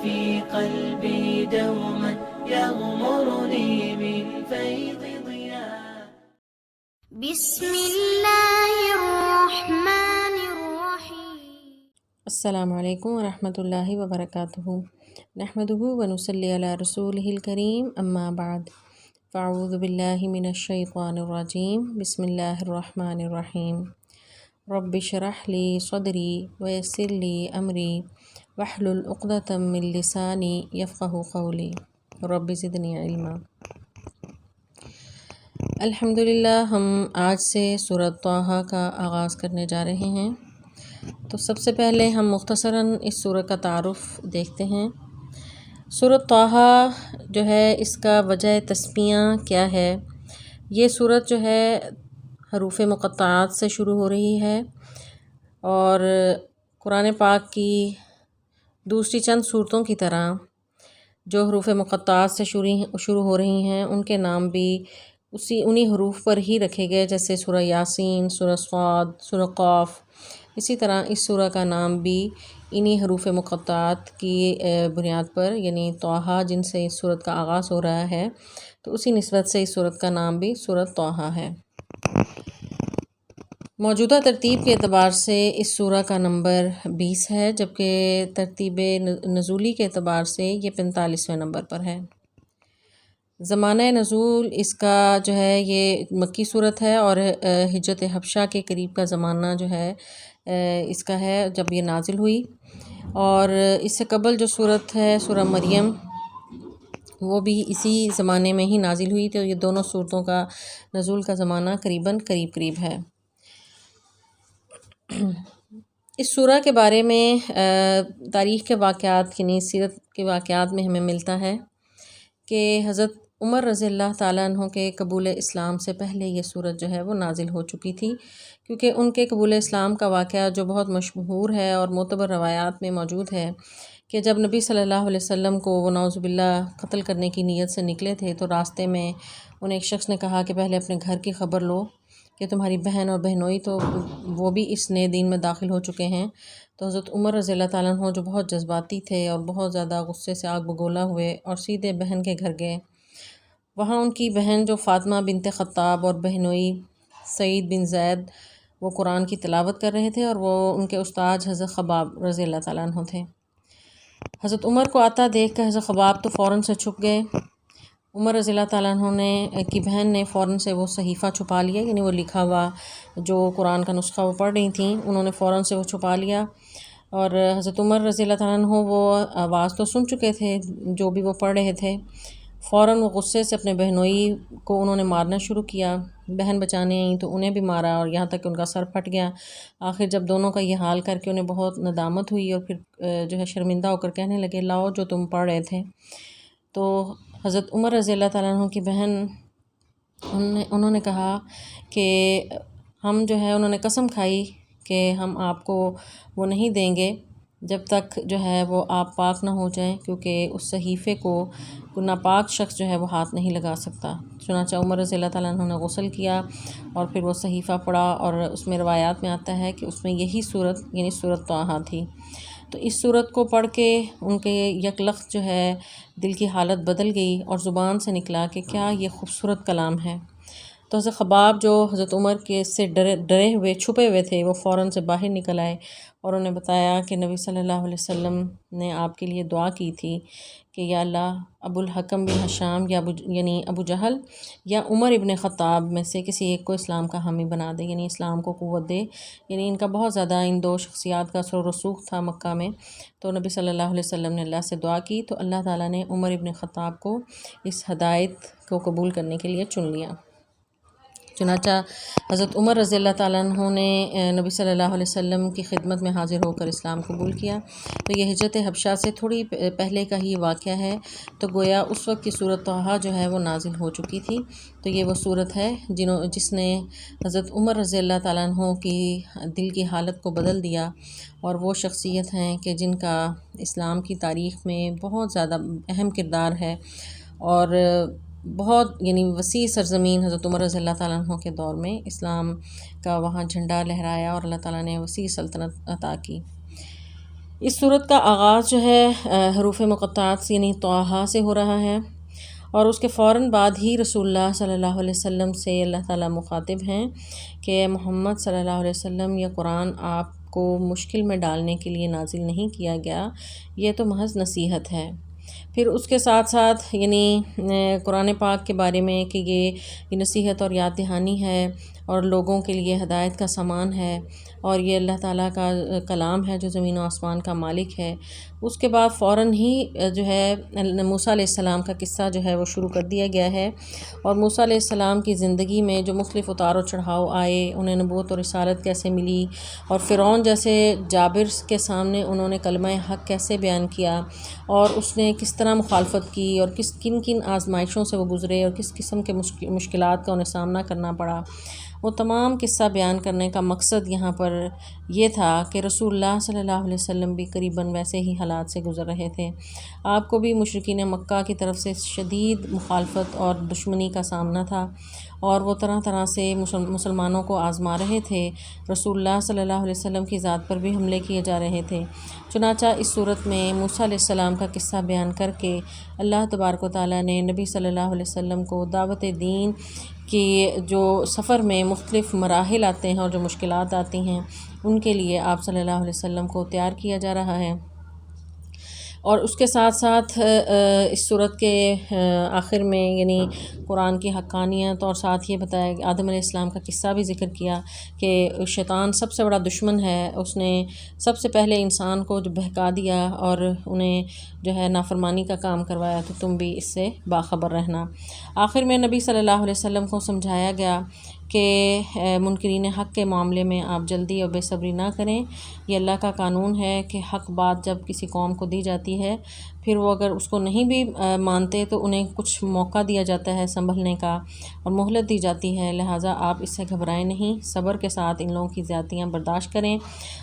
في قلبي دوما يغمرني من فيض ضياء. بسم الله الرحمن الرحيم. السلام علیکم ورحمۃ اللہ وبرکاتہ، نحمدہ ونصلی علی رسولہ الکریم، اما بعد، فاعوذ باللہ من الشیطان الرجیم، بسم اللہ الرحمن الرحیم، رب اشرح لی صدری ویسر لی امری واحلل عقدۃ من لسانی یفقہوا قولی، رب زدنی علما۔ الحمدللہ ہم آج سے سورۃ طٰہٰ کا آغاز کرنے جا رہے ہیں۔ تو سب سے پہلے ہم مختصراً اس سورۃ کا تعارف دیکھتے ہیں۔ سورۃ طٰہٰ جو ہے اس کا وجہ تسمیہ کیا ہے؟ یہ سورۃ جو ہے حروف مقطعات سے شروع ہو رہی ہے، اور قرآن پاک کی دوسری چند صورتوں کی طرح جو حروف مقطعات سے شروع ہو رہی ہیں ان کے نام بھی انہی حروف پر ہی رکھے گئے، جیسے سورہ یاسین، سورہ صاد، سورہ قاف۔ اسی طرح اس سورہ کا نام بھی انہی حروف مقطعات کی بنیاد پر، یعنی طٰہٰ جن سے اس سورت کا آغاز ہو رہا ہے، تو اسی نسبت سے اس سورت کا نام بھی سورۃ طٰہٰ ہے۔ موجودہ ترتیب کے اعتبار سے اس سورہ کا نمبر 20 ہے، جبکہ ترتیب نزولی کے اعتبار سے یہ 45ویں نمبر پر ہے۔ زمانہ نزول اس کا جو ہے یہ مکی صورت ہے، اور ہجرت حبشہ کے قریب کا زمانہ جو ہے اس کا ہے جب یہ نازل ہوئی۔ اور اس سے قبل جو صورت ہے سورہ مریم، وہ بھی اسی زمانے میں ہی نازل ہوئی، تو یہ دونوں صورتوں کا نزول کا زمانہ قریب ہے۔ اس سورہ کے بارے میں تاریخ کے واقعات، یعنی سیرت کے واقعات میں ہمیں ملتا ہے کہ حضرت عمر رضی اللہ تعالیٰ عنہ کے قبول اسلام سے پہلے یہ سورت جو ہے وہ نازل ہو چکی تھی، کیونکہ ان کے قبول اسلام کا واقعہ جو بہت مشہور ہے اور معتبر روایات میں موجود ہے کہ جب نبی صلی اللہ علیہ وسلم کو وہ نعوذ باللہ قتل کرنے کی نیت سے نکلے تھے، تو راستے میں انہیں ایک شخص نے کہا کہ پہلے اپنے گھر کی خبر لو کہ تمہاری بہن اور بہنوئی تو وہ بھی اس نئے دین میں داخل ہو چکے ہیں۔ تو حضرت عمر رضی اللہ تعالیٰ عنہ جو بہت جذباتی تھے اور بہت زیادہ غصے سے آگ بگولا ہوئے، اور سیدھے بہن کے گھر گئے۔ وہاں ان کی بہن جو فاطمہ بنت خطاب اور بہنوئی سعید بن زید وہ قرآن کی تلاوت کر رہے تھے، اور وہ ان کے استاد حضرت خباب رضی اللہ تعالیٰ عنہ تھے۔ حضرت عمر کو آتا دیکھ کر حضرت خباب تو فوراً سے چھپ گئے۔ عمر رضی اللہ تعالیٰ عنہ کی بہن نے فوراً سے وہ صحیفہ چھپا لیا، یعنی وہ لکھا ہوا جو قرآن کا نسخہ وہ پڑھ رہی تھیں، انہوں نے فوراً سے وہ چھپا لیا۔ اور حضرت عمر رضی اللہ تعالیٰ عنہ وہ آواز تو سن چکے تھے جو بھی وہ پڑھ رہے تھے، فوراً وہ غصے سے اپنے بہنوئی کو انہوں نے مارنا شروع کیا۔ بہن بچانے آئیں تو انہیں بھی مارا، اور یہاں تک کہ ان کا سر پھٹ گیا۔ آخر جب دونوں کا یہ حال کر کے انہیں بہت ندامت ہوئی، اور پھر جو ہے شرمندہ ہو کر کہنے لگے لاؤ جو تم پڑھ رہے تھے۔ تو حضرت عمر رضی اللہ تعالیٰ عنہ کی بہن انہوں نے کہا کہ ہم جو ہے، انہوں نے قسم کھائی کہ ہم آپ کو وہ نہیں دیں گے جب تک جو ہے وہ آپ پاک نہ ہو جائیں، کیونکہ اس صحیفے کو ناپاک شخص جو ہے وہ ہاتھ نہیں لگا سکتا۔ چنانچہ عمر رضی اللہ تعالیٰ عنہ نے غسل کیا اور پھر وہ صحیفہ پڑھا، اور اس میں روایات میں آتا ہے کہ اس میں یہی صورت یعنی سورۃ طٰہٰ تھی۔ تو اس صورت کو پڑھ کے ان کے یک لخت جو ہے دل کی حالت بدل گئی، اور زبان سے نکلا کہ کیا یہ خوبصورت کلام ہے۔ تو حضرت خباب جو حضرت عمر کے سے ڈرے ہوئے چھپے ہوئے تھے، وہ فوراً سے باہر نکل آئے اور انہیں بتایا کہ نبی صلی اللہ علیہ وسلم نے آپ کے لیے دعا کی تھی کہ یا اللہ، ابو الحکم بن ہشام یعنی ابو جہل یا عمر ابن خطاب میں سے کسی ایک کو اسلام کا حامی بنا دے، یعنی اسلام کو قوت دے۔ یعنی ان کا بہت زیادہ ان دو شخصیات کا اثر و رسوخ تھا مکہ میں۔ تو نبی صلی اللہ علیہ وسلم نے اللہ سے دعا کی، تو اللہ تعالیٰ نے عمر ابن خطاب کو اس ہدایت کو قبول کرنے کے لیے چن لیا۔ چنانچہ حضرت عمر رضی اللہ تعالیٰ عنہ نے نبی صلی اللہ علیہ وسلم کی خدمت میں حاضر ہو کر اسلام قبول کیا۔ تو یہ ہجرت حبشہ سے تھوڑی پہلے کا ہی واقعہ ہے، تو گویا اس وقت کی سورۃ طٰہٰ جو ہے وہ نازل ہو چکی تھی۔ تو یہ وہ سورت ہے جس نے حضرت عمر رضی اللہ تعالیٰ عنہ کی دل کی حالت کو بدل دیا، اور وہ شخصیت ہیں کہ جن کا اسلام کی تاریخ میں بہت زیادہ اہم کردار ہے، اور بہت یعنی وسیع سرزمین حضرت عمر رضی اللہ تعالیٰ عنہ کے دور میں اسلام کا وہاں جھنڈا لہرایا، اور اللہ تعالیٰ نے وسیع سلطنت عطا کی۔ اس صورت کا آغاز جو ہے حروف مقطعات یعنی طٰہٰ سے ہو رہا ہے، اور اس کے فوراً بعد ہی رسول اللہ صلی اللہ علیہ وسلم سے اللہ تعالیٰ مخاطب ہیں کہ محمد صلی اللہ علیہ وسلم، یہ قرآن آپ کو مشکل میں ڈالنے کے لیے نازل نہیں کیا گیا، یہ تو محض نصیحت ہے۔ پھر اس کے ساتھ ساتھ یعنی قرآن پاک کے بارے میں کہ یہ نصیحت اور یاد دہانی ہے اور لوگوں کے لیے ہدایت کا سامان ہے، اور یہ اللہ تعالیٰ کا کلام ہے جو زمین و آسمان کا مالک ہے۔ اس کے بعد فوراً ہی جو ہے موسیٰ علیہ السلام کا قصہ جو ہے وہ شروع کر دیا گیا ہے، اور موسیٰ علیہ السلام کی زندگی میں جو مختلف اتار و چڑھاؤ آئے، انہیں نبوت اور رسالت کیسے ملی، اور فرعون جیسے جابر کے سامنے انہوں نے کلمہ حق کیسے بیان کیا، اور اس نے کس طرح مخالفت کی، اور کن آزمائشوں سے وہ گزرے، اور کس قسم کے مشکلات کا انہیں سامنا کرنا پڑا، وہ تمام قصہ بیان کرنے کا مقصد یہاں پر یہ تھا کہ رسول اللہ صلی اللہ علیہ وسلم بھی قریباً ویسے ہی حالات سے گزر رہے تھے۔ آپ کو بھی مشرکین مکہ کی طرف سے شدید مخالفت اور دشمنی کا سامنا تھا، اور وہ طرح طرح سے مسلمانوں کو آزما رہے تھے۔ رسول اللہ صلی اللہ علیہ وسلم کی ذات پر بھی حملے کیے جا رہے تھے۔ چنانچہ اس صورت میں موسیٰ علیہ السلام کا قصہ بیان کر کے اللہ تبارک و تعالیٰ نے نبی صلی اللہ علیہ وسلم کو دعوت دین کی جو سفر میں مختلف مراحل آتے ہیں اور جو مشکلات آتی ہیں، ان کے لیے آپ صلی اللہ علیہ وسلم کو تیار کیا جا رہا ہے۔ اور اس کے ساتھ ساتھ اس صورت کے آخر میں یعنی قرآن کی حقانیت، اور ساتھ یہ بتایا کہ آدم علیہ السلام کا قصہ بھی ذکر کیا کہ شیطان سب سے بڑا دشمن ہے، اس نے سب سے پہلے انسان کو جو بہکا دیا اور انہیں جو ہے نافرمانی کا کام کروایا، تو تم بھی اس سے باخبر رہنا۔ آخر میں نبی صلی اللہ علیہ وسلم کو سمجھایا گیا کہ منکرین حق کے معاملے میں آپ جلدی اور بے صبری نہ کریں۔ یہ اللہ کا قانون ہے کہ حق بات جب کسی قوم کو دی جاتی ہے، پھر وہ اگر اس کو نہیں بھی مانتے تو انہیں کچھ موقع دیا جاتا ہے سنبھلنے کا، اور مہلت دی جاتی ہے، لہٰذا آپ اس سے گھبرائیں نہیں، صبر کے ساتھ ان لوگوں کی زیادتیاں برداشت کریں،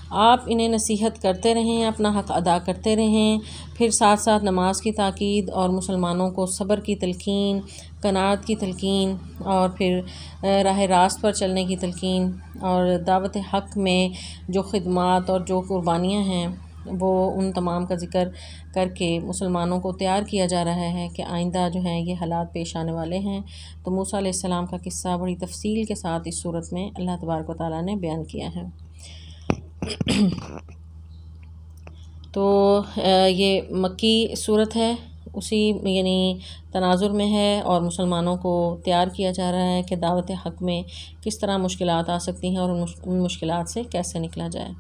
آپ انہیں نصیحت کرتے رہیں، اپنا حق ادا کرتے رہیں، پھر ساتھ ساتھ نماز کی تاکید اور مسلمانوں کو صبر کی تلقین، قناعت کی تلقین، اور پھر راہ راست پر چلنے کی تلقین، اور دعوت حق میں جو خدمات اور جو قربانیاں ہیں وہ ان تمام کا ذکر کر کے مسلمانوں کو تیار کیا جا رہا ہے کہ آئندہ جو ہیں یہ حالات پیش آنے والے ہیں۔ تو موسیٰ علیہ السلام کا قصہ بڑی تفصیل کے ساتھ اس صورت میں اللہ تبارک و تعالیٰ نے بیان کیا ہے۔ تو یہ مکی صورت ہے، اسی یعنی تناظر میں ہے، اور مسلمانوں کو تیار کیا جا رہا ہے کہ دعوت حق میں کس طرح مشکلات آ سکتی ہیں اور ان مشکلات سے کیسے نکلا جائے۔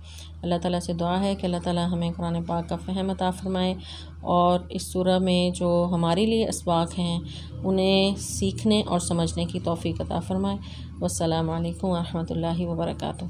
اللہ تعالیٰ سے دعا ہے کہ اللہ تعالیٰ ہمیں قرآن پاک کا فہم عطا فرمائے، اور اس سورہ میں جو ہمارے لیے اسباق ہیں انہیں سیکھنے اور سمجھنے کی توفیق عطا فرمائے۔ والسلام علیکم ورحمۃ اللہ وبرکاتہ۔